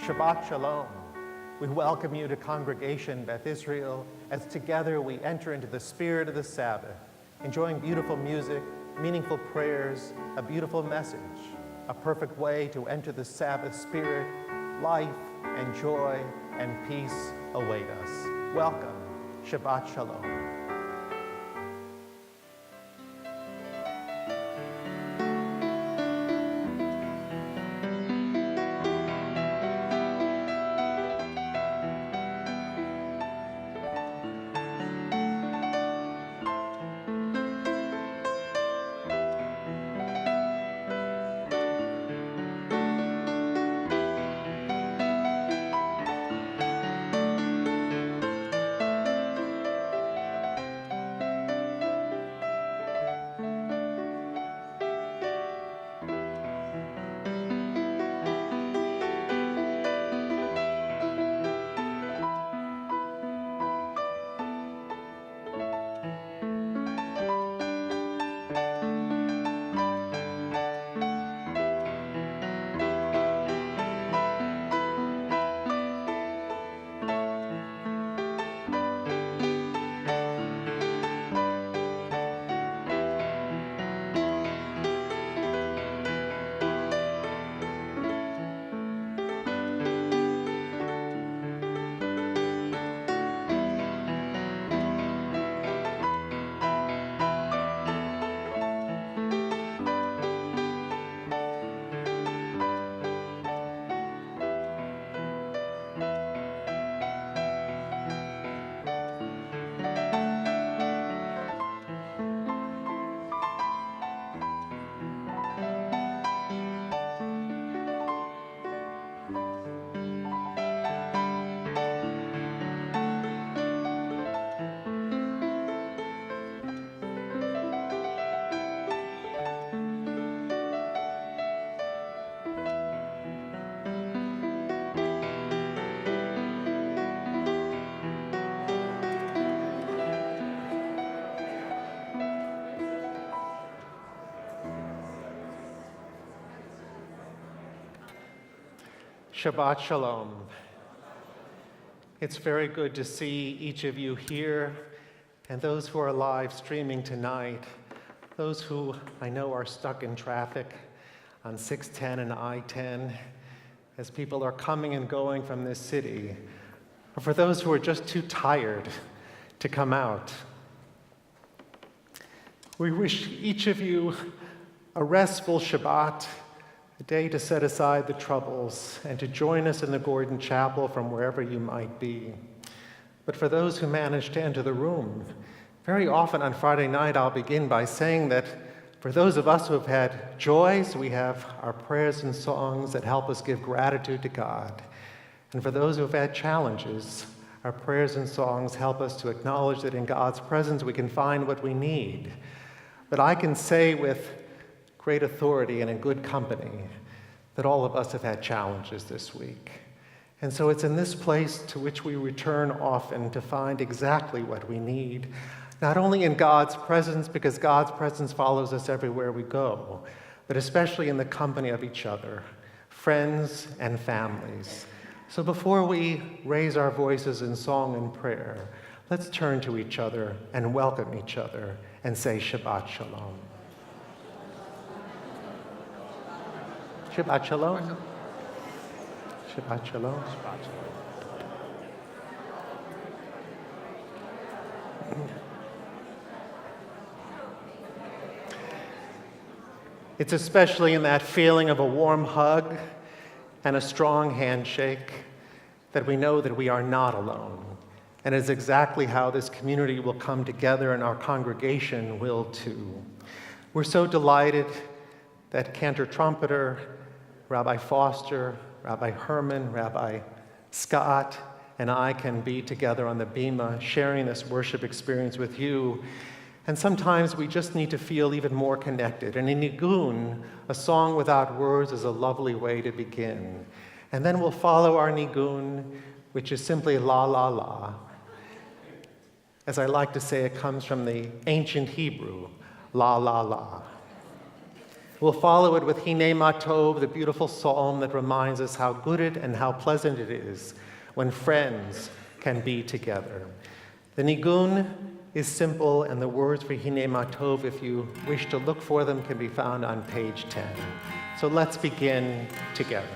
Shabbat Shalom. We welcome you to Congregation Beth Israel as together we enter into the spirit of the Sabbath, enjoying beautiful music, meaningful prayers, a beautiful message, a perfect way to enter the Sabbath spirit. Life and joy and peace await us. Welcome. Shabbat Shalom. Shabbat Shalom. It's very good to see each of you here and those who are live streaming tonight, those who I know are stuck in traffic on 610 and I-10 as people are coming and going from this city, or for those who are just too tired to come out. We wish each of you a restful Shabbat, a day to set aside the troubles and to join us in the Gordon Chapel from wherever you might be. But for those who manage to enter the room, very often on Friday night I'll begin by saying that for those of us who have had joys, we have our prayers and songs that help us give gratitude to God. And for those who have had challenges, our prayers and songs help us to acknowledge that in God's presence we can find what we need. But I can say with great authority and in good company that all of us have had challenges this week. And so it's in this place to which we return often to find exactly what we need, not only in God's presence, because God's presence follows us everywhere we go, but especially in the company of each other, friends and families. So before we raise our voices in song and prayer, let's turn to each other and welcome each other and say Shabbat Shalom. Shabbat Shalom. Shabbat Shalom. Shabbat Shalom. It's especially in that feeling of a warm hug and a strong handshake that we know that we are not alone. And it's exactly how this community will come together and our congregation will too. We're so delighted that cantor trumpeter Rabbi Foster, Rabbi Herman, Rabbi Scott, and I can be together on the bima sharing this worship experience with you. And sometimes we just need to feel even more connected. And in Nigun, a song without words is a lovely way to begin. And then we'll follow our Nigun, which is simply la la la. As I like to say, it comes from the ancient Hebrew, la la la. We'll follow it with Hine Ma Tov, the beautiful psalm that reminds us how good it and how pleasant it is when friends can be together. The nigun is simple, and the words for Hine Ma Tov, if you wish to look for them, can be found on page 10. So let's begin together.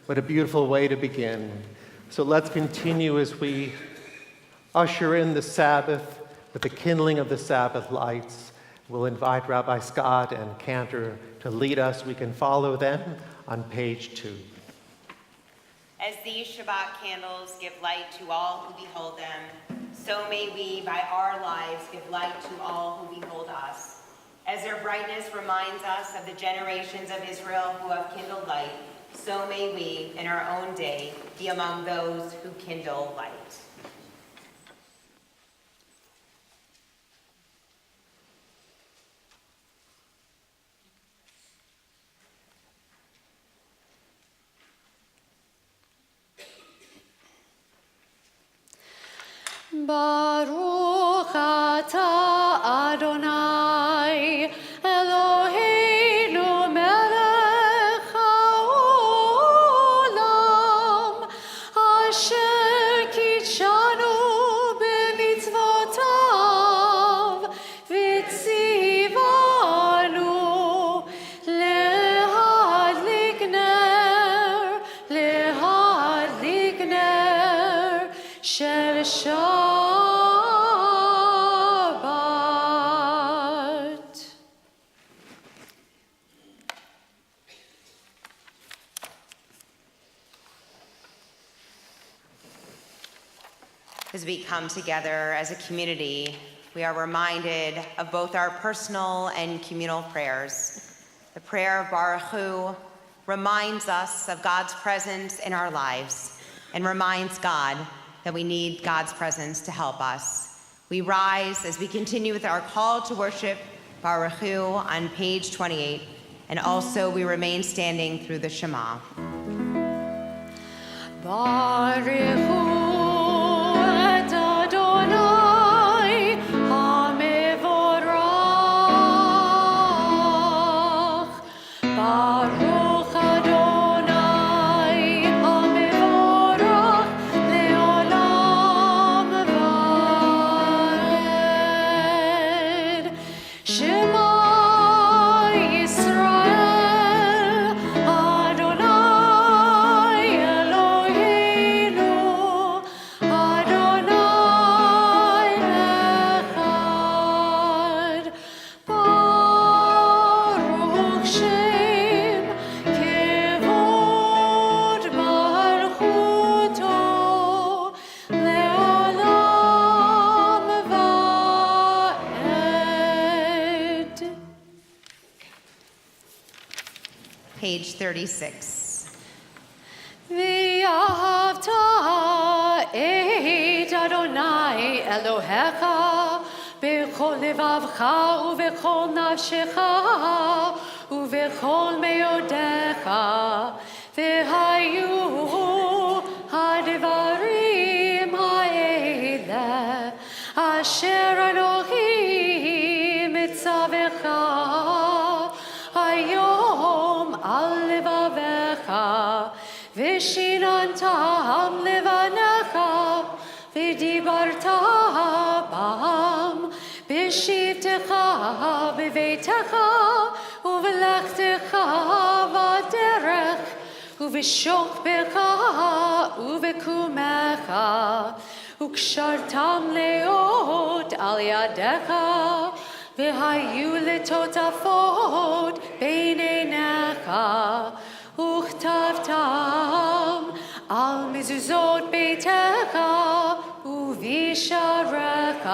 What a beautiful way to begin. So let's continue as we usher in the Sabbath with the kindling of the Sabbath lights. We'll invite Rabbi Scott and Cantor to lead us. We can follow them on page 2. As these Shabbat candles give light to all who behold them, so may we, by our lives, give light to all who behold us. As their brightness reminds us of the generations of Israel who have kindled light, so may we, in our own day, be among those who kindle light. Baruch atah Adonai Eloheinu melech haolam asher kitshanu b'mitzvotav v'tzivanu lehavah As we come together as a community, we are reminded of both our personal and communal prayers. The prayer of Baruch Hu reminds us of God's presence in our lives and reminds God that we need God's presence to help us. We rise as we continue with our call to worship Baruch Hu on page 28, and also we remain standing through the Shema. Baruch Hu et Adonai HaMevorach. Baruch Adonai HaMevorach le'olam va'ed. Shema Yisrael Adonai Eloheinu Adonai Echad. Baruch Shem Kevod Malchuto le'olam va'ed. Page 36. ואהבת את אדוני אלוהיך בכל לבבך ובכל נפשך ובכל מאודיך, והיו הדברים האלה אשר אלוהים מצווך היום על לבביך, ושיננתם לבניך, ודיברת בם בשבתך בביתך ובלכתך בדרך ובשוכבך ובקומך, וקשרתם לאות על ידיך, והיו לטוטפות בין עיניך, וכתבתם על מזוזות ביתך ובשעריך,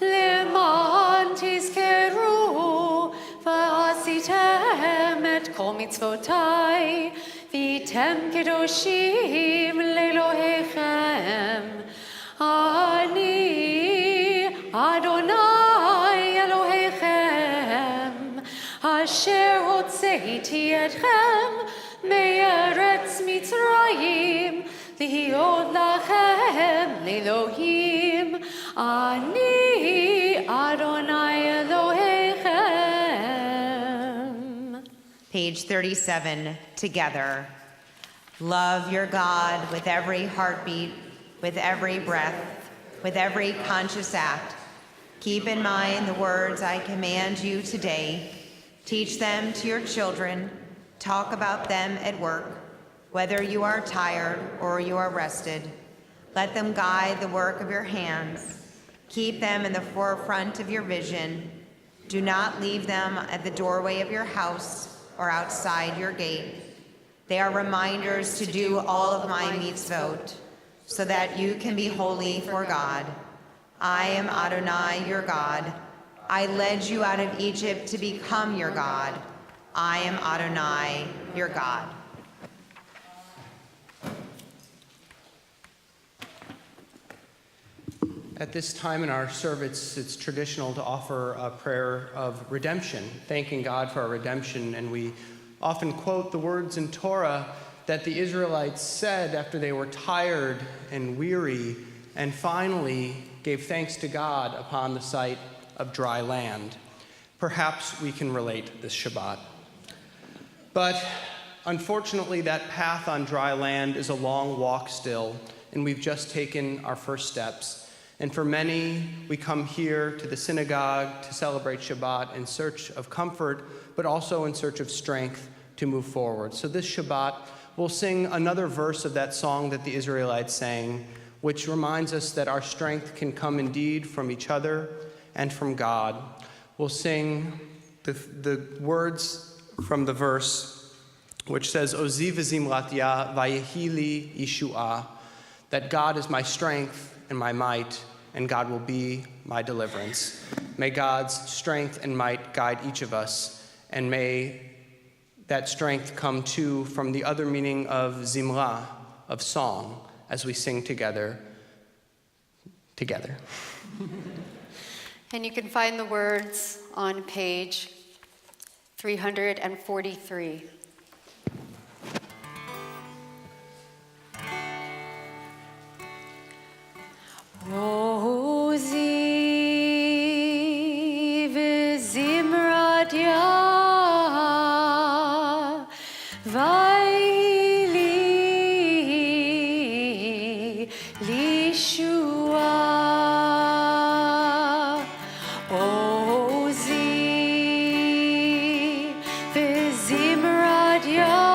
למען תזכרו ועשיתם את כל מצוותיי, והייתם קדושים לאלוהיכם. אני אדוני אלוהיכם, אשר הוצאתי אתכם מארץ מצרים, להיות לכם לאלוהים. אני אדוני אלוהיכם. Page 37, together. Love your God with every heartbeat, with every breath, with every conscious act. Keep in mind the words I command you today. Teach them to your children. Talk about them at work, whether you are tired or you are rested. Let them guide the work of your hands. Keep them in the forefront of your vision. Do not leave them at the doorway of your house or outside your gate. They are reminders to do all of my mitzvot, so that you can be holy for God. I am Adonai, your God. I led you out of Egypt to become your God. I am Adonai, your God. At this time in our service, it's traditional to offer a prayer of redemption, thanking God for our redemption. And we often quote the words in Torah that the Israelites said after they were tired and weary and finally gave thanks to God upon the sight of dry land. Perhaps we can relate this Shabbat. But unfortunately, that path on dry land is a long walk still, and we've just taken our first steps. And for many, we come here to the synagogue to celebrate Shabbat in search of comfort, but also in search of strength to move forward. So this Shabbat, we'll sing another verse of that song that the Israelites sang, which reminds us that our strength can come indeed from each other and from God. We'll sing the words from the verse, which says, Ozi v'zimratya vayehili yeshua, that God is my strength and my might, and God will be my deliverance. May God's strength and might guide each of us, and may that strength come too from the other meaning of zimra, of song, as we sing together. And you can find the words on page 343. Ozi v'zimrat ya vayli lishua. Ozi v'zimrat ya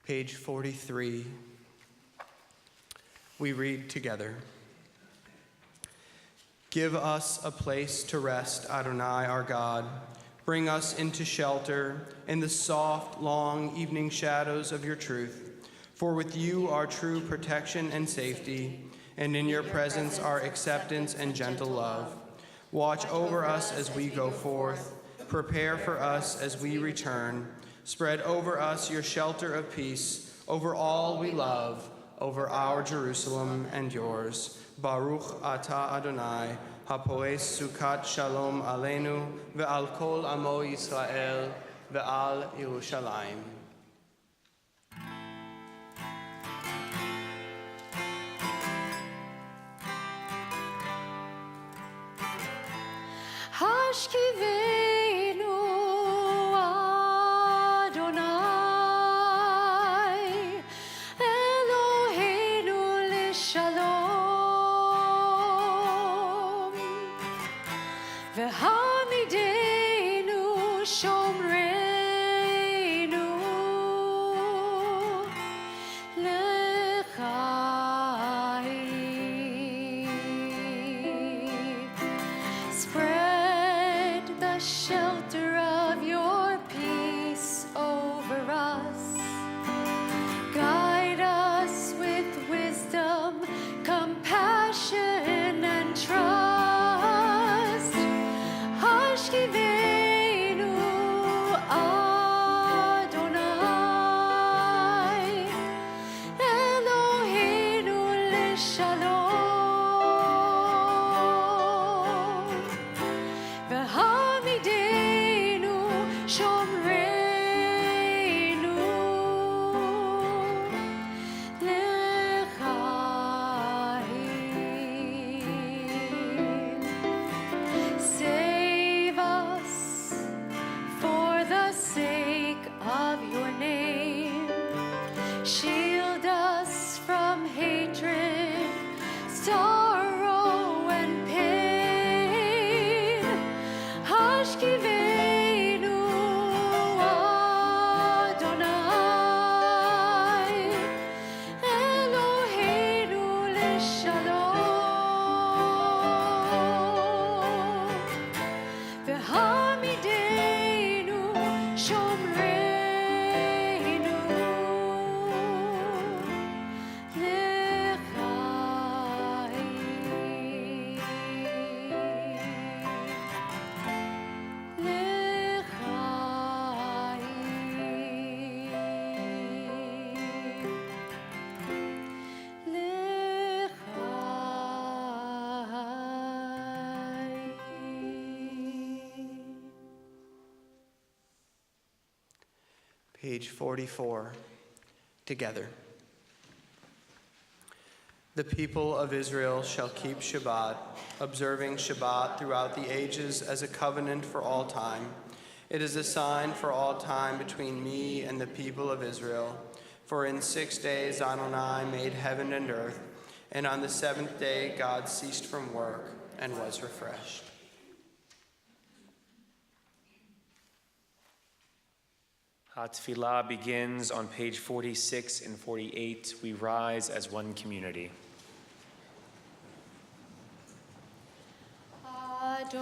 Page 43, we read together. Give us a place to rest, Adonai, our God. Bring us into shelter in the soft, long evening shadows of your truth. For with you are true protection and safety, and in your presence are acceptance and gentle love. Watch over us as we go forth. Prepare for us as we return. Spread over us your shelter of peace, over all we love, over our Jerusalem and yours. Baruch atah Adonai, hapoes sukat shalom aleinu, ve'al kol amo Yisrael, ve'al Yerushalayim. Hashkivenu Adonai, Eloheinu l'shalom, v'hamidenu shomreinu l'chaim. Spread the shelter of your peace over us. Guide us with wisdom, compassion, and trust. Hashkivenu Adonai, Eloheinu l'shalom, v'hamidenu shomreinu l'chaim. Save us for the sake of your name. Shield us from hatred, sorrow, and pain. Hashkivenu Page 44, together. The people of Israel shall keep Shabbat, observing Shabbat throughout the ages as a covenant for all time. It is a sign for all time between me and the people of Israel. For in 6 days Adonai made heaven and earth, and on the seventh day God ceased from work and was refreshed. Tefillah begins on page 46 and 48. We rise as one community. Adonai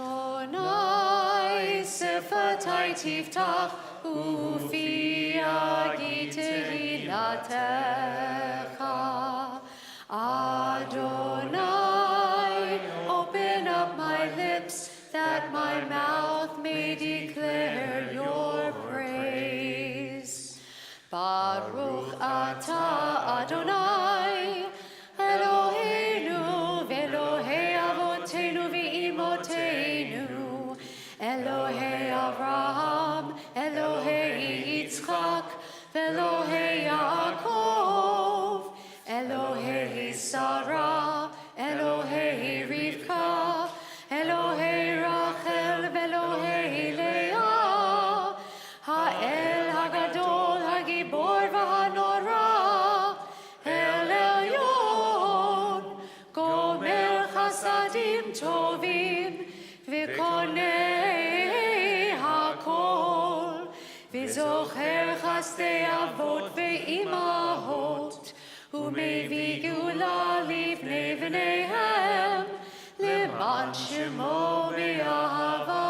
sifatai tiftach ufi agiti latecha. Adonai, open up my lips that my mouth may declare your praise. Baruch atah Adonai, Eloheinu v'Elohei avotenu v'imotenu, Elohei Avraham, Elohei Yitzchak, v'Elohei Yaakov, Elohei Sarah, Elohei Rivka, Elohei Rachel, v'Elohei Leah, Ha'el Hagadol, Hagibor v'Hanora, El Elyon, Gomer Chasadim Tovim, V'Konei Hakol, V'Zocher Chasdei Avot v'Imahot, U'Mevii Geula Livnei V'neihem, Leman Shemo B'Ahava,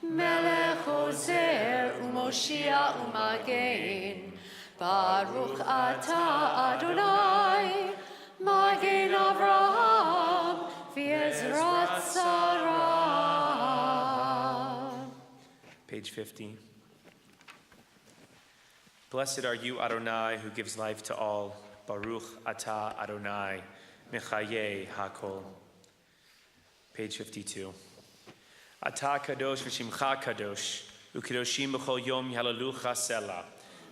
Melech Ozer U'Moshia U'Magen, Baruch Atah Adonai, Magen Avraham, V'Ezrat Sarah. Page 50. Blessed are you, Adonai, who gives life to all. Baruch atah Adonai, Mechaye Hakol. Page 52. Atah kadosh v'shimcha kadosh, u'kadoshim b'chol yom yhalalucha selah.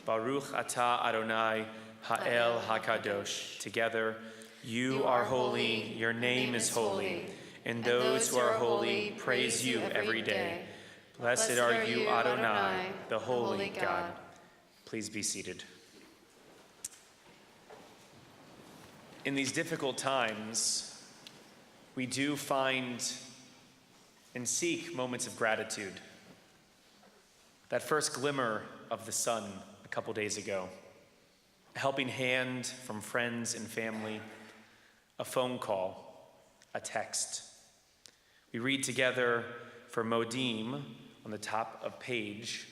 Baruch atah Adonai, Ha'el HaKadosh. Together, you are holy, your name is holy, and those who are holy praise you every day. Blessed are you, Adonai, the holy God. Please be seated. In these difficult times, we do find and seek moments of gratitude. That first glimmer of the sun a couple days ago, a helping hand from friends and family, a phone call, a text. We read together for Modim on the top of page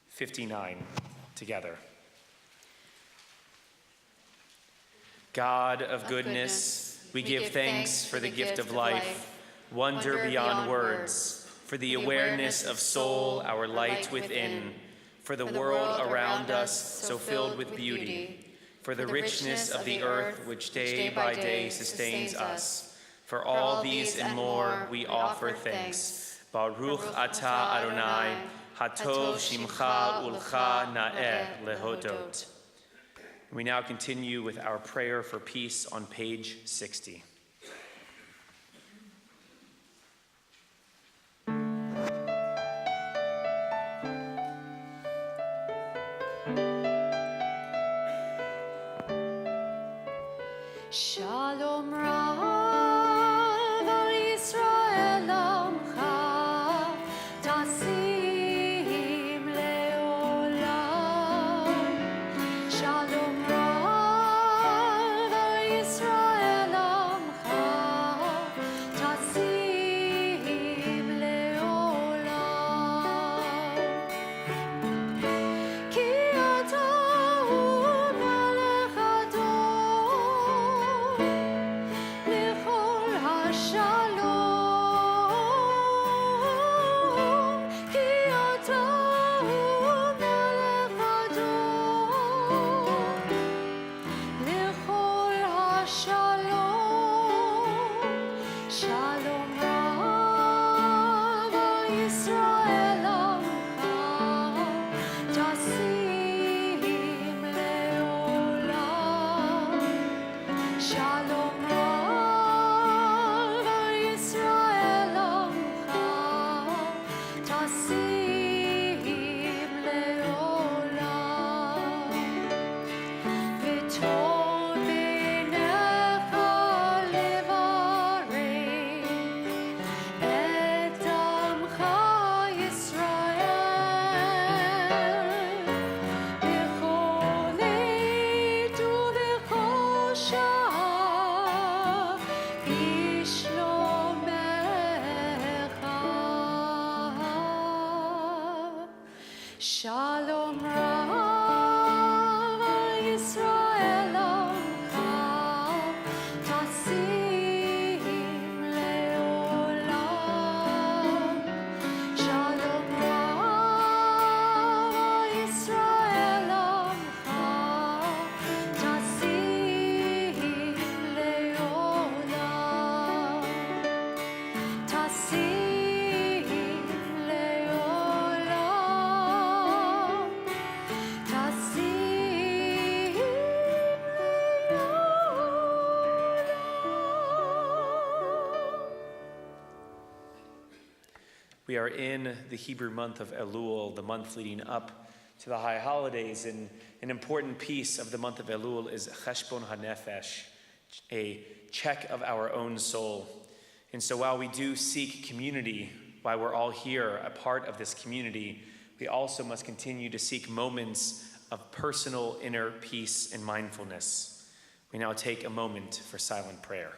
59 together. God of goodness, we give thanks for the gift of life, wonder beyond words, for the awareness of soul, our light within, for the world around us so filled with beauty, for the richness of the earth which day by day sustains us. For all these and more we offer thanks. Baruch atah Adonai, Hatov Shimcha Ulcha Na'eh Lehodot. We now continue with our prayer for peace on page 60. Shalom Rav al Yisrael Amcha, Tasim Leolam. Shalom Rav al Yisrael Amcha, Tasim Leolam. Shalom Rav Yisrael Amcha Tasim Leolam. Shalom Rav Yisrael Amcha Tasim Leolam. Tasim We are in the Hebrew month of Elul, the month leading up to the high holidays, and an important piece of the month of Elul is Cheshbon HaNefesh, a check of our own soul. And so while we do seek community, while we're all here, a part of this community, we also must continue to seek moments of personal inner peace and mindfulness. We now take a moment for silent prayer.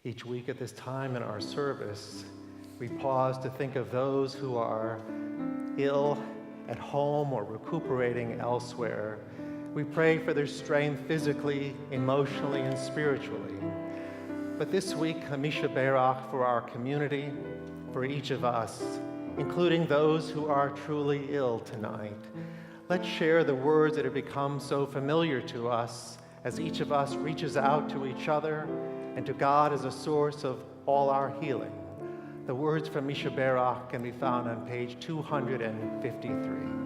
Each week at this time in our service, we pause to think of those who are ill at home or recuperating elsewhere. We pray for their strength physically, emotionally, and spiritually. But this week, Hamisha Berach for our community, for each of us, including those who are truly ill tonight. Let's share the words that have become so familiar to us as each of us reaches out to each other and to God as a source of all our healing. The words from Misha Berach can be found on page 253.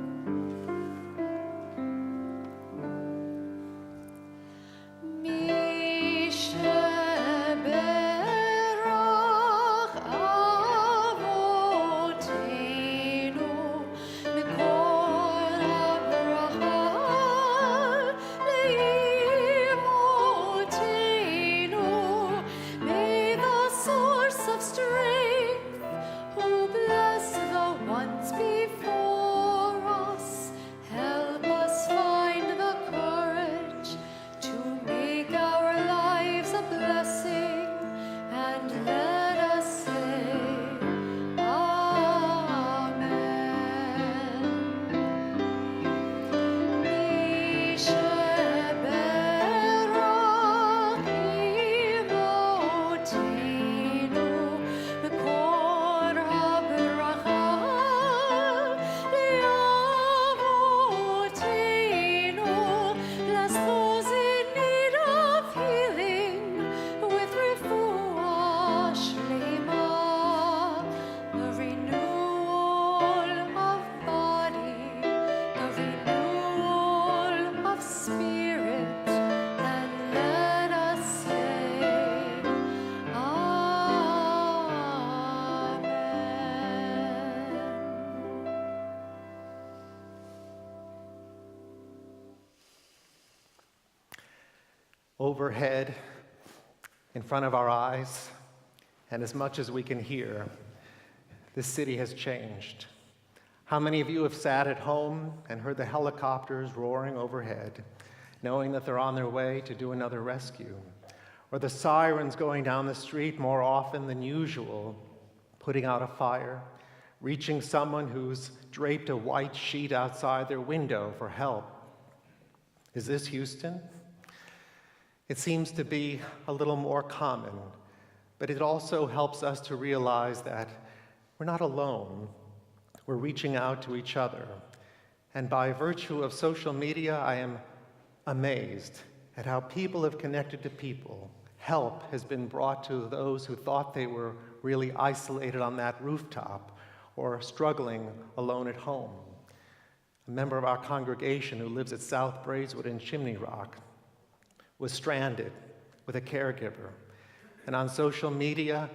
Overhead, in front of our eyes, and as much as we can hear, this city has changed. How many of you have sat at home and heard the helicopters roaring overhead, knowing that they're on their way to do another rescue? Or the sirens going down the street more often than usual, putting out a fire, reaching someone who's draped a white sheet outside their window for help? Is this Houston? It seems to be a little more common, but it also helps us to realize that we're not alone. We're reaching out to each other. And by virtue of social media, I am amazed at how people have connected to people. Help has been brought to those who thought they were really isolated on that rooftop or struggling alone at home. A member of our congregation who lives at South Braeswood in Chimney Rock was stranded with a caregiver. And on social media,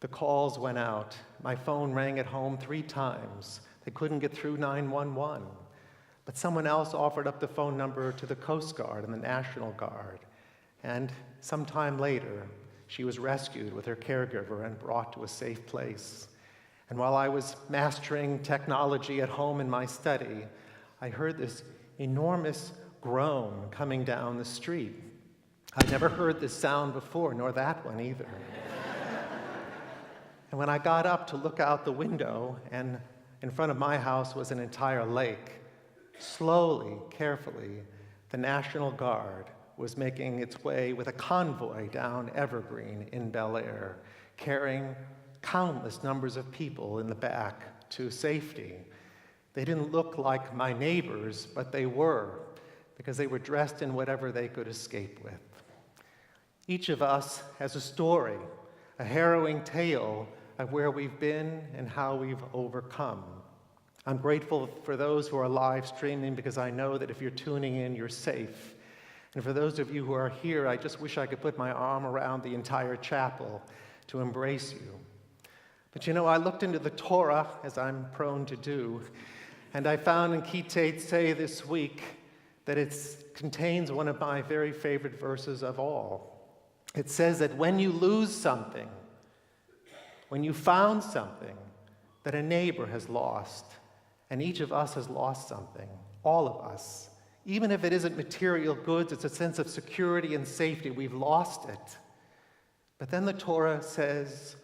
the calls went out. My phone rang at home 3 times. They couldn't get through 911. But someone else offered up the phone number to the Coast Guard and the National Guard. And sometime later, she was rescued with her caregiver and brought to a safe place. And while I was mastering technology at home in my study, I heard this enormous groan coming down the street. I'd never heard this sound before, nor that one either. And when I got up to look out the window, and in front of my house was an entire lake, slowly, carefully, the National Guard was making its way with a convoy down Evergreen in Bel Air, carrying countless numbers of people in the back to safety. They didn't look like my neighbors, but they were, because they were dressed in whatever they could escape with. Each of us has a story, a harrowing tale of where we've been and how we've overcome. I'm grateful for those who are live streaming because I know that if you're tuning in, you're safe. And for those of you who are here, I just wish I could put my arm around the entire chapel to embrace you. But you know, I looked into the Torah, as I'm prone to do, and I found in Kitei Say this week that it contains one of my very favorite verses of all. It says that when you lose something, when you found something that a neighbor has lost, and each of us has lost something, all of us, even if it isn't material goods, it's a sense of security and safety, we've lost it. But then the Torah says,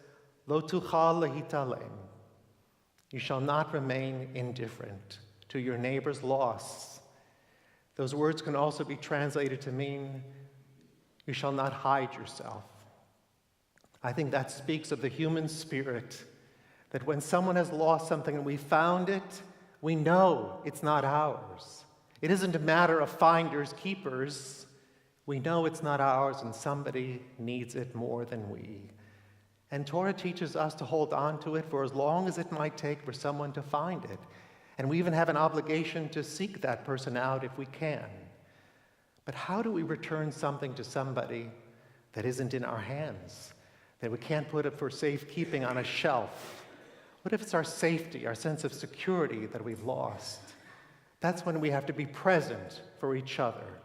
Lo tuchal lehitalem. You shall not remain indifferent to your neighbor's loss. Those words can also be translated to mean, you shall not hide yourself. I think that speaks of the human spirit, that when someone has lost something and we found it, we know it's not ours. It isn't a matter of finders, keepers. We know it's not ours and somebody needs it more than we. And Torah teaches us to hold on to it for as long as it might take for someone to find it. And we even have an obligation to seek that person out if we can. But how do we return something to somebody that isn't in our hands, that we can't put it for safekeeping on a shelf? What if it's our safety, our sense of security that we've lost? That's when we have to be present for each other,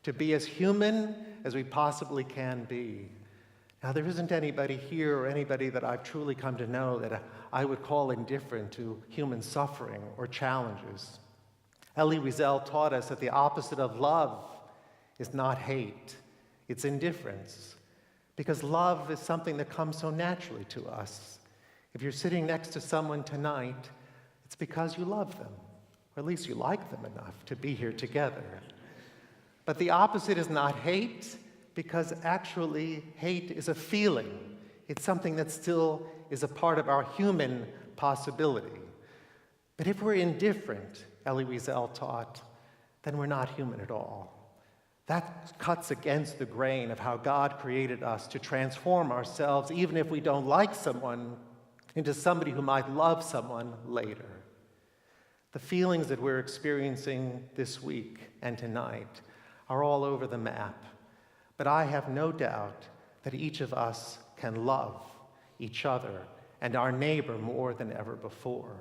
to be as human as we possibly can be. Now, there isn't anybody here or anybody that I've truly come to know that I would call indifferent to human suffering or challenges. Elie Wiesel taught us that the opposite of love is not hate, it's indifference. Because love is something that comes so naturally to us. If you're sitting next to someone tonight, it's because you love them, or at least you like them enough to be here together. But the opposite is not hate, because actually hate is a feeling. It's something that still is a part of our human possibility. But if we're indifferent, Elie Wiesel taught, then we're not human at all. That cuts against the grain of how God created us to transform ourselves, even if we don't like someone, into somebody who might love someone later. The feelings that we're experiencing this week and tonight are all over the map. But I have no doubt that each of us can love each other and our neighbor more than ever before.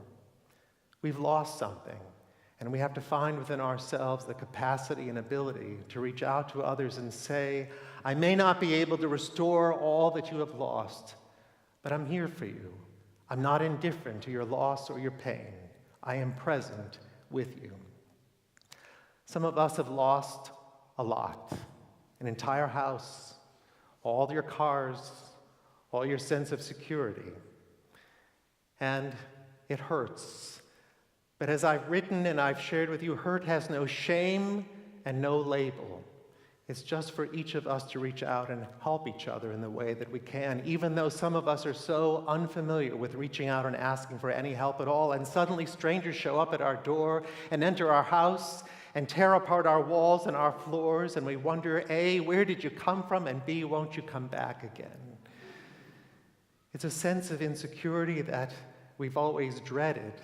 We've lost something, and we have to find within ourselves the capacity and ability to reach out to others and say, I may not be able to restore all that you have lost, but I'm here for you. I'm not indifferent to your loss or your pain. I am present with you. Some of us have lost a lot. An entire house, all your cars, all your sense of security. And it hurts. But as I've written and I've shared with you, hurt has no shame and no label. It's just for each of us to reach out and help each other in the way that we can, even though some of us are so unfamiliar with reaching out and asking for any help at all, and suddenly strangers show up at our door and enter our house and tear apart our walls and our floors, and we wonder, A, where did you come from, and B, won't you come back again? It's a sense of insecurity that we've always dreaded,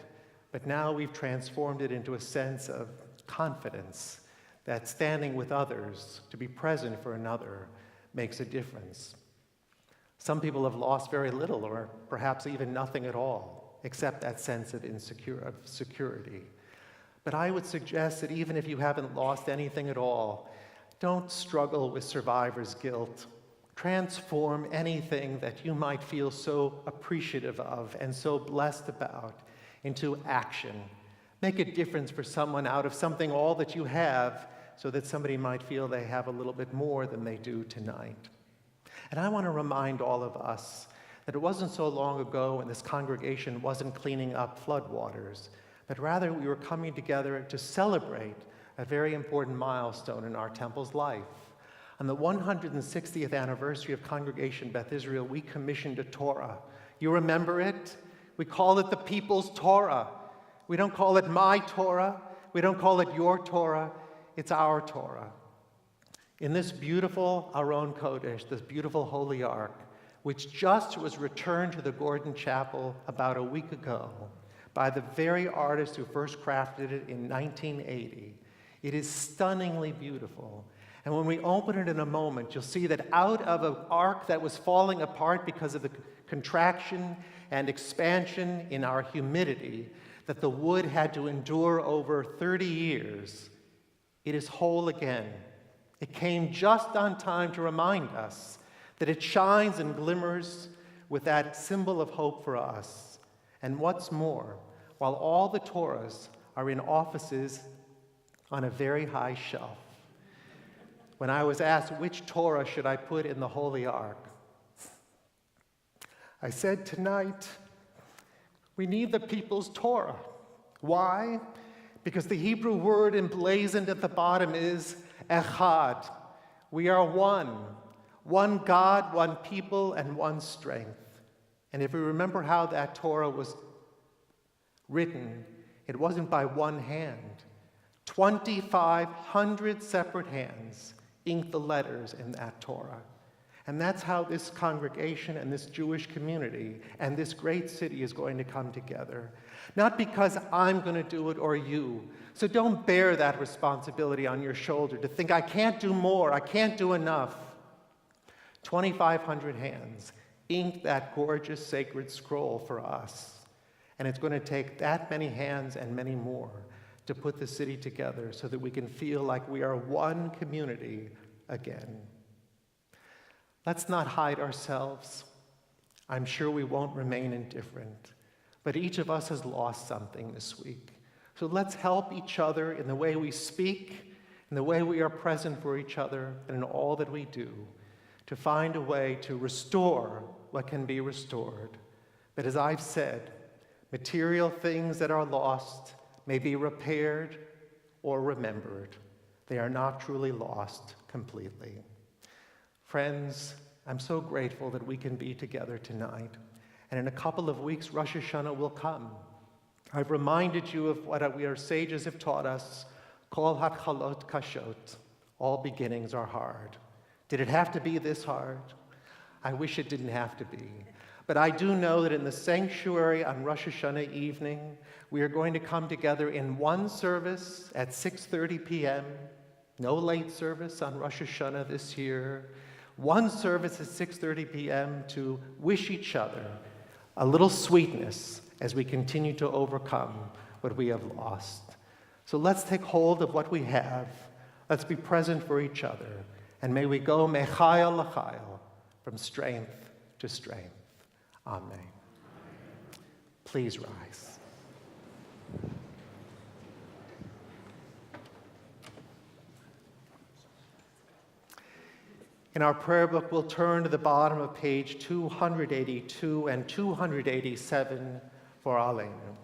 but now we've transformed it into a sense of confidence that standing with others, to be present for another, makes a difference. Some people have lost very little, or perhaps even nothing at all, except that sense of security. But I would suggest that even if you haven't lost anything at all, don't struggle with survivor's guilt. Transform anything that you might feel so appreciative of and so blessed about into action. Make a difference for someone out of something all that you have, so that somebody might feel they have a little bit more than they do tonight. And I want to remind all of us that it wasn't so long ago when this congregation wasn't cleaning up floodwaters, but rather we were coming together to celebrate a very important milestone in our temple's life. On the 160th anniversary of Congregation Beth Israel, we commissioned a Torah. You remember it? We call it the People's Torah. We don't call it my Torah. We don't call it your Torah. It's our Torah. In this beautiful Aron Kodesh, this beautiful Holy Ark, which just was returned to the Gordon Chapel about a week ago by the very artist who first crafted it in 1980. It is stunningly beautiful. And when we open it in a moment, you'll see that out of an ark that was falling apart because of the contraction and expansion in our humidity that the wood had to endure over 30 years, it is whole again. It came just on time to remind us that it shines and glimmers with that symbol of hope for us. And what's more, while all the Torahs are in offices on a very high shelf, when I was asked which Torah should I put in the Holy Ark, I said tonight, we need the people's Torah. Why? Because the Hebrew word emblazoned at the bottom is echad. We are one God, one people, and one strength. And if we remember how that Torah was written, it wasn't by one hand. 2,500 separate hands inked the letters in that Torah. And that's how this congregation and this Jewish community and this great city is going to come together. Not because I'm going to do it or you. So don't bear that responsibility on your shoulder to think, I can't do more, I can't do enough. 2,500 hands inked that gorgeous sacred scroll for us. And it's going to take that many hands and many more to put the city together so that we can feel like we are one community again. Let's not hide ourselves. I'm sure we won't remain indifferent, but each of us has lost something this week. So let's help each other in the way we speak, in the way we are present for each other, and in all that we do, to find a way to restore what can be restored. But as I've said, material things that are lost may be repaired or remembered. They are not truly lost completely. Friends, I'm so grateful that we can be together tonight. And in a couple of weeks, Rosh Hashanah will come. I've reminded you of what our sages have taught us, Kol hatchalot kashot. All beginnings are hard. Did it have to be this hard? I wish it didn't have to be. But I do know that in the sanctuary on Rosh Hashanah evening, we are going to come together in one service at 6:30 p.m., no late service on Rosh Hashanah this year, one service at 6:30 p.m. to wish each other a little sweetness as we continue to overcome what we have lost. So let's take hold of what we have. Let's be present for each other. And may we go mechayel l'chayel, from strength to strength. Amen. Please rise. In our prayer book, we'll turn to the bottom of page 282 and 287 for Aleinu.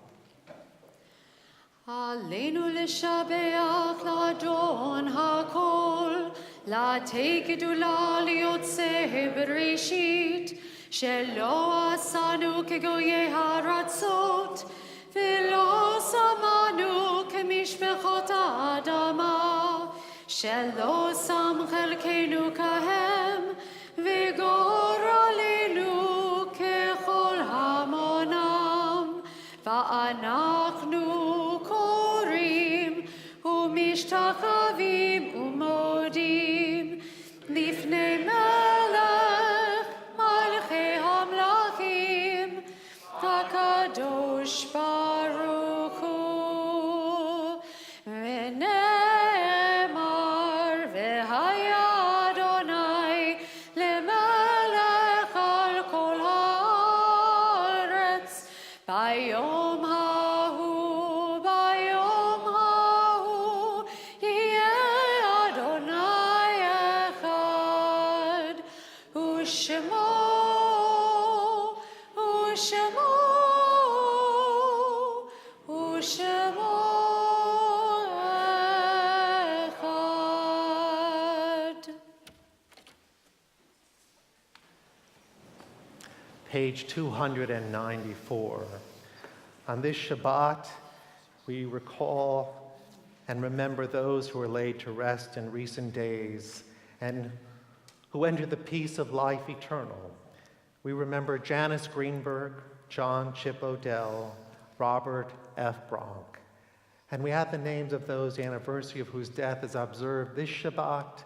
Aleinu l'shabeach l'adon hakol, l'atei gedula liyotzeh bereshit, shelo asanu kegoyei haratzot, v'lo samanu kemishpechot ha'adama, shelo sam chelkeinu kahem, v'gor aleinu kechol hamonam, va'anachnu korim umishtachavim umodim lifnei melech malchei hamlachim hakadosh baruch hu v'ne'emar v'haya Adonai lemelech al kol haaretz bayom hahu yeh Adonai echad u'shemo echad. Page 294. On this Shabbat, we recall and remember those who were laid to rest in recent days and who entered the peace of life eternal. We remember Janice Greenberg, John Chip Odell, Robert F. Bronk. And we have the names of those, the anniversary of whose death is observed this Shabbat,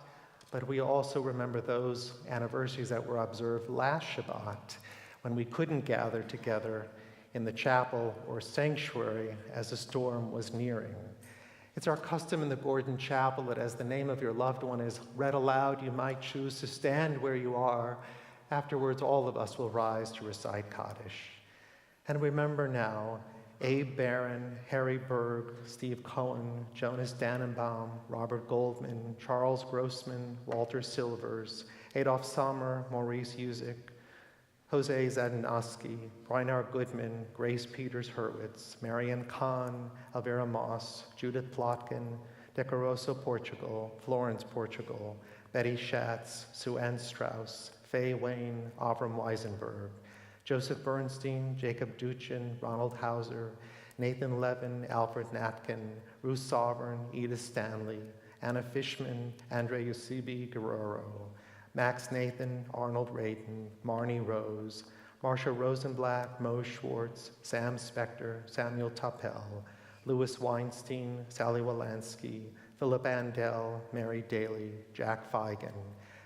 but we also remember those anniversaries that were observed last Shabbat, when we couldn't gather together in the chapel or sanctuary as the storm was nearing. It's our custom in the Gordon Chapel that as the name of your loved one is read aloud, you might choose to stand where you are. Afterwards, all of us will rise to recite Kaddish. And remember now, Abe Barron, Harry Berg, Steve Cohen, Jonas Dannenbaum, Robert Goldman, Charles Grossman, Walter Silvers, Adolph Sommer, Maurice Usick, Jose Zadinoski, Reinar Goodman, Grace Peters Hurwitz, Marianne Kahn, Elvira Moss, Judith Plotkin, Decoroso, Portugal, Florence, Portugal, Betty Schatz, Sue Ann Strauss, Faye Wayne, Avram Weisenberg, Joseph Bernstein, Jacob Duchin, Ronald Hauser, Nathan Levin, Alfred Natkin, Ruth Sovereign, Edith Stanley, Anna Fishman, Andre Yusibi Guerrero, Max Nathan, Arnold Radin, Marnie Rose, Marcia Rosenblatt, Mo Schwartz, Sam Spector, Samuel Tappel, Louis Weinstein, Sally Wolanski, Philip Andel, Mary Daly, Jack Feigen,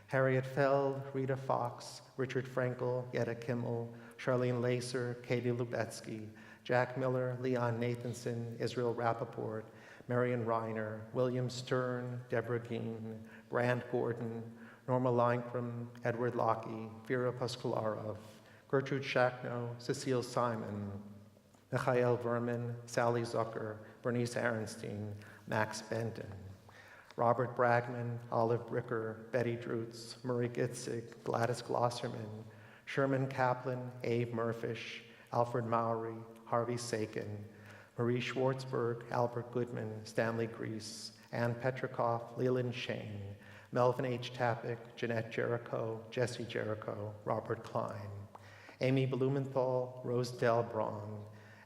Harriet Feld, Rita Fox, Richard Frankel, Yetta Kimmel, Charlene Lacer, Katie Lubetsky, Jack Miller, Leon Nathanson, Israel Rappaport, Marion Reiner, William Stern, Deborah Geen, Brand Gordon, Norma Leinkram, Edward Lockey, Vera Pascularov, Gertrude Shackno, Cecile Simon, Michael Verman, Sally Zucker, Bernice Aronstein, Max Benton, Robert Bragman, Olive Bricker, Betty Drutz, Murray Gitzig, Gladys Glosserman, Sherman Kaplan, Abe Murfish, Alfred Mowry, Harvey Sakin, Marie Schwartzberg, Albert Goodman, Stanley Grease, Ann Petrikoff, Leland Shane, Melvin H. Tappick, Jeanette Jericho, Jesse Jericho, Robert Klein, Amy Blumenthal, Rose Del Braun,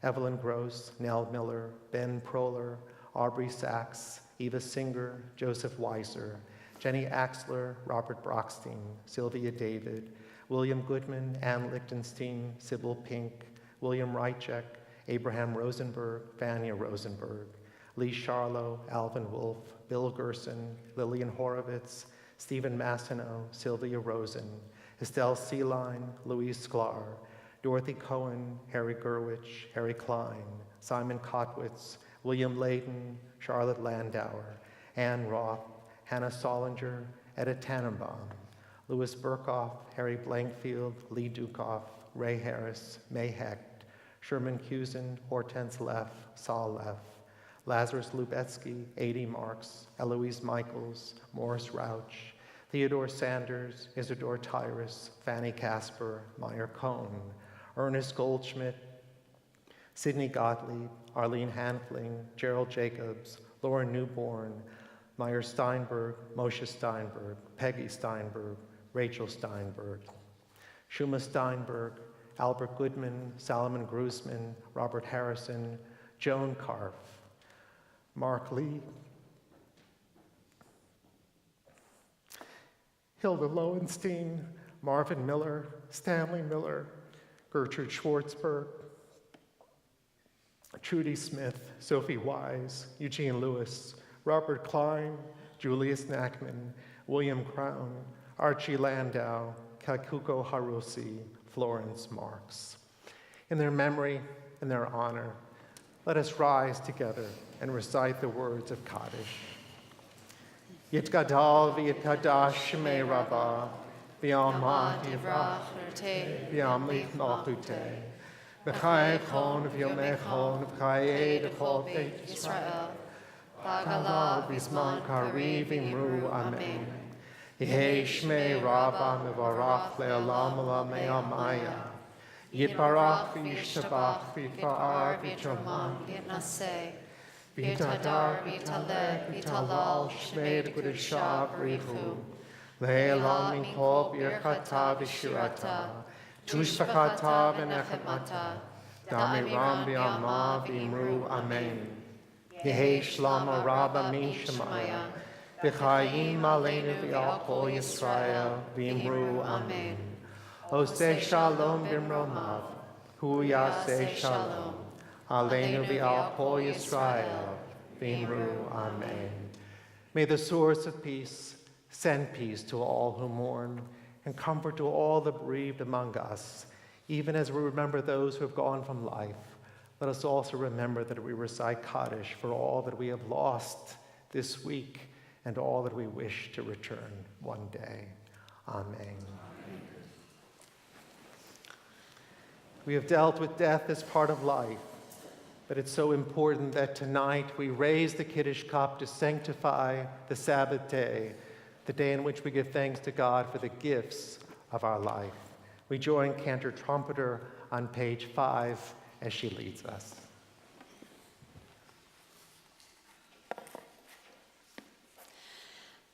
Evelyn Gross, Nell Miller, Ben Proler, Aubrey Sachs, Eva Singer, Joseph Weiser, Jenny Axler, Robert Brockstein, Sylvia David, William Goodman, Ann Lichtenstein, Sybil Pink, William Reichek, Abraham Rosenberg, Vanya Rosenberg, Lee Charlo, Alvin Wolf, Bill Gerson, Lillian Horowitz, Stephen Massino, Sylvia Rosen, Estelle Seeline, Louise Sklar, Dorothy Cohen, Harry Gerwich, Harry Klein, Simon Kotwitz, William Layden, Charlotte Landauer, Ann Roth, Hannah Solinger, Etta Tannenbaum, Louis Burkhoff, Harry Blankfield, Lee Dukoff, Ray Harris, May Hecht, Sherman Cusin, Hortense Leff, Saul Leff, Lazarus Lubetsky, A.D. Marks, Eloise Michaels, Morris Rauch, Theodore Sanders, Isidore Tyrus, Fanny Casper, Meyer Cohn, Ernest Goldschmidt, Sidney Gottlieb, Arlene Hanfling, Gerald Jacobs, Laura Newborn, Meyer Steinberg, Moshe Steinberg, Peggy Steinberg, Rachel Steinberg, Shuma Steinberg, Albert Goodman, Salomon Grusman, Robert Harrison, Joan Karff, Mark Lee, Hilda Lowenstein, Marvin Miller, Stanley Miller, Gertrude Schwartzberg, Trudy Smith, Sophie Wise, Eugene Lewis, Robert Klein, Julius Nackman, William Crown, Archie Landau, Kakuko Harusi, Florence Marks. In their memory and their honor, let us rise together and recite the words of Kaddish. Yitgadal v'yitkadash shemei rabbah, v'yamad yivrach, v'yamlich malchuteh, v'chai echon v'yomei echon v'chai d'chol beit Yisrael, v'galal v'zman kari v'imru amen. Yehei shmei rabbah mevarach le'olam olamei amaya, yitbarach v'yishtabach v'yitpa'ar v'yitramam V'yitnaseh, v'yitadar v'yitaleh v'yitalal shmei d'kudeshav richu, le'elam minkol birchata v'shirata, tushbachata v'nechemata, damiram v'yama v'imru amen. Yehei shlama rabba min shemaya, v'chayim aleinu v'al kol Yisrael v'imru amen. Oseh shalom b'mromav, hu yaseh shalom, aleinu v'al kol Yisrael v'imru amen. May the source of peace send peace to all who mourn and comfort to all the bereaved among us, even as we remember those who have gone from life. Let us also remember that we recite Kaddish for all that we have lost this week and all that we wish to return one day. Amen. We have dealt with death as part of life, but it's so important that tonight we raise the Kiddush cup to sanctify the Sabbath day, the day in which we give thanks to God for the gifts of our life. We join cantor trumpeter on page 5 as she leads us.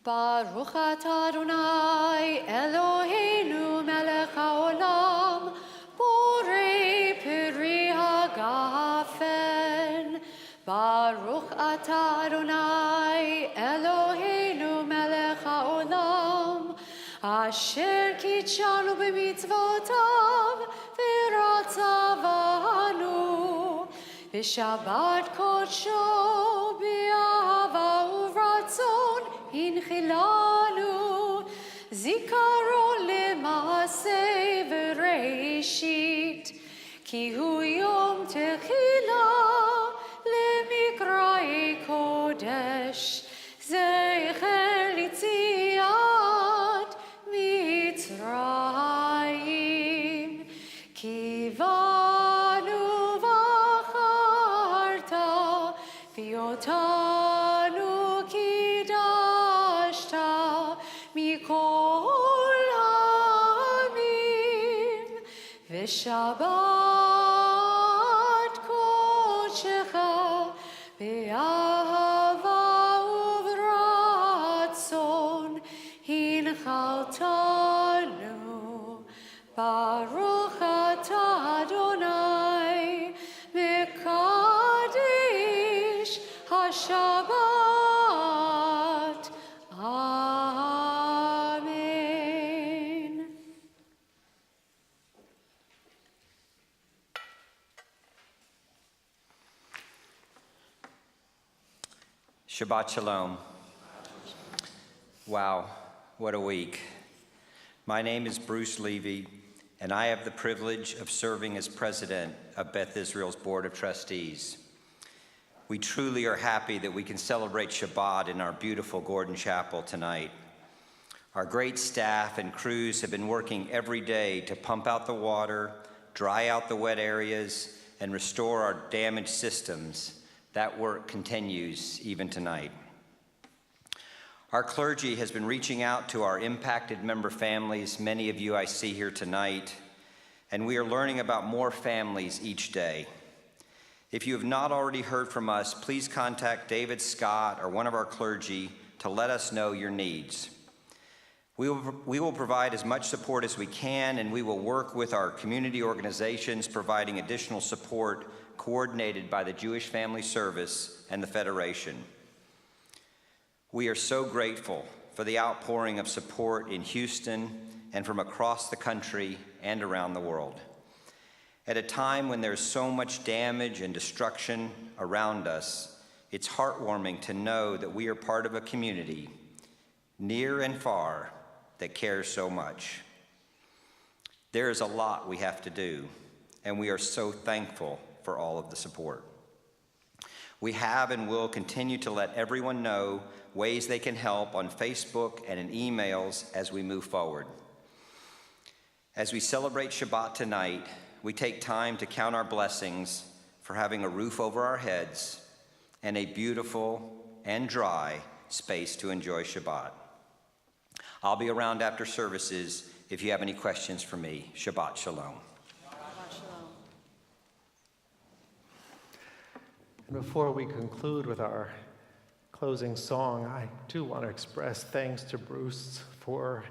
Baruch atah Adonai Eloheinu melech haolam borei peri hagafen. Baruch atah Adonai Eloheinu melech haolam asher kitshanu b'mitzvotav v'ratzavanu v'shabbat kodsho b'ahava uvratzon Inchilanu zikaron le'maaseh v'reishit ki hu yom techila le'mikra'i kodesh zecher litziat Mitzrayim kivanu v'acharta v'yotanu Mikol Hamim V'Shabbat Kodshecha Be'ahava Uvratzon Hinchaltanu Baruch atah Adonai Mekadesh HaShabbat Amen. Shabbat Shalom. Wow, what a week. My name is Bruce Levy, and I have the privilege of serving as president of Beth Israel's Board of Trustees. We truly are happy that we can celebrate Shabbat in our beautiful Gordon Chapel tonight. Our great staff and crews have been working every day to pump out the water, dry out the wet areas, and restore our damaged systems. That work continues even tonight. Our clergy has been reaching out to our impacted member families, many of you I see here tonight, and we are learning about more families each day. If you have not already heard from us, please contact David Scott or one of our clergy to let us know your needs. We will provide as much support as we can, and we will work with our community organizations providing additional support coordinated by the Jewish Family Service and the Federation. We are so grateful for the outpouring of support in Houston and from across the country and around the world. At a time when there's so much damage and destruction around us, it's heartwarming to know that we are part of a community, near and far, that cares so much. There is a lot we have to do, and we are so thankful for all of the support. We have and will continue to let everyone know ways they can help on Facebook and in emails as we move forward. As we celebrate Shabbat tonight, we take time to count our blessings for having a roof over our heads and a beautiful and dry space to enjoy Shabbat. I'll be around after services if you have any questions for me. Shabbat Shalom. And before we conclude with our closing song, I do want to express thanks to Bruce for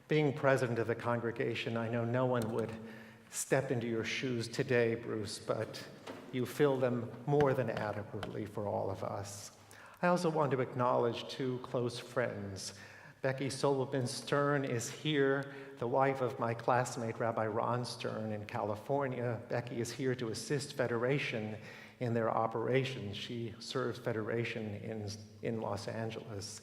being president of the congregation. I know no one would step into your shoes today, Bruce, but you fill them more than adequately for all of us. I also want to acknowledge two close friends. Becky Sullivan Stern is here, the wife of my classmate, Rabbi Ron Stern in California. Becky is here to assist Federation in their operations. She serves Federation in Los Angeles.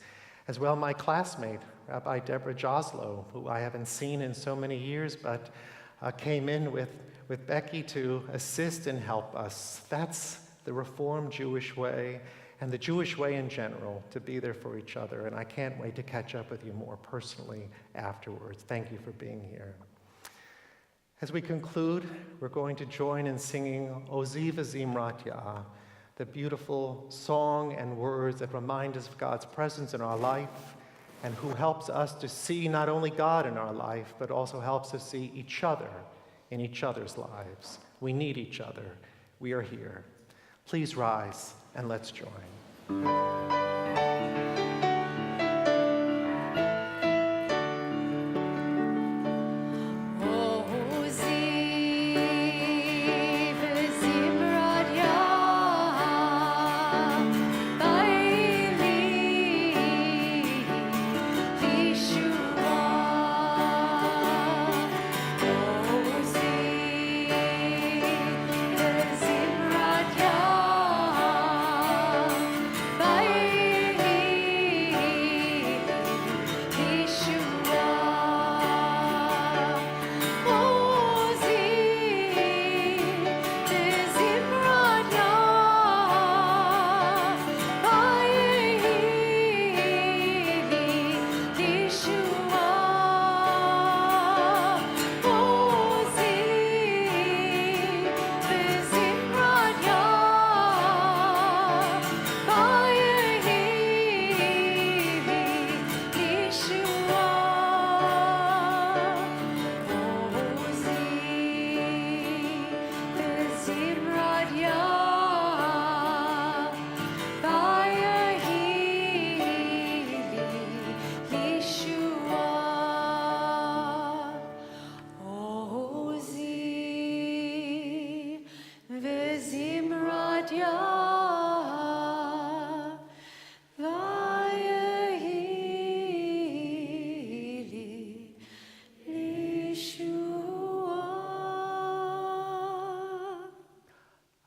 As well, my classmate, Rabbi Deborah Joslow, who I haven't seen in so many years, but came in with Becky to assist and help us. That's the Reformed Jewish way, and the Jewish way in general, to be there for each other. And I can't wait to catch up with you more personally afterwards. Thank you for being here. As we conclude, we're going to join in singing Oziv Zimrat Yah, the beautiful song and words that remind us of God's presence in our life and who helps us to see not only God in our life, but also helps us see each other in each other's lives. We need each other. We are here. Please rise and let's join.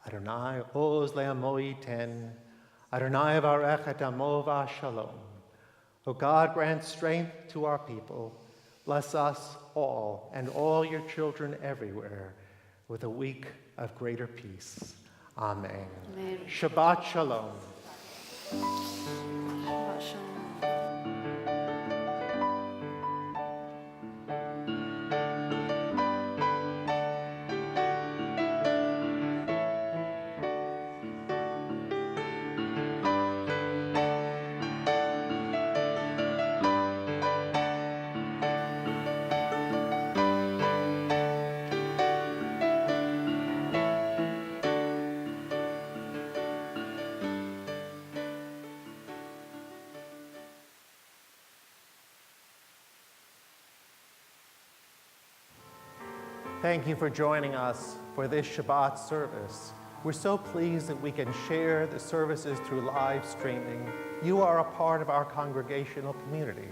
Adonai oz le'amo yiten, Adonai varech et amo v'shalom. O God, grant strength to our people. Bless us all and all your children everywhere with a week of greater peace. Amen. Amen. Shabbat shalom. Shabbat shalom. Thank you for joining us for this Shabbat service. We're so pleased that we can share the services through live streaming. You are a part of our congregational community.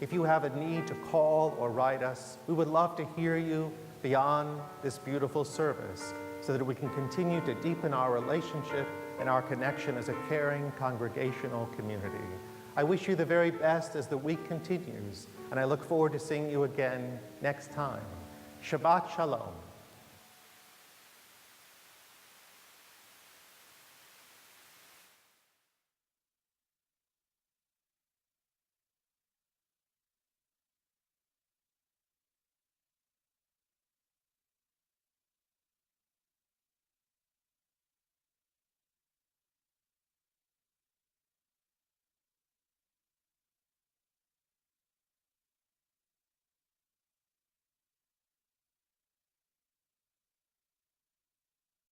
If you have a need to call or write us, we would love to hear you beyond this beautiful service so that we can continue to deepen our relationship and our connection as a caring congregational community. I wish you the very best as the week continues, and I look forward to seeing you again next time. Shabbat Shalom.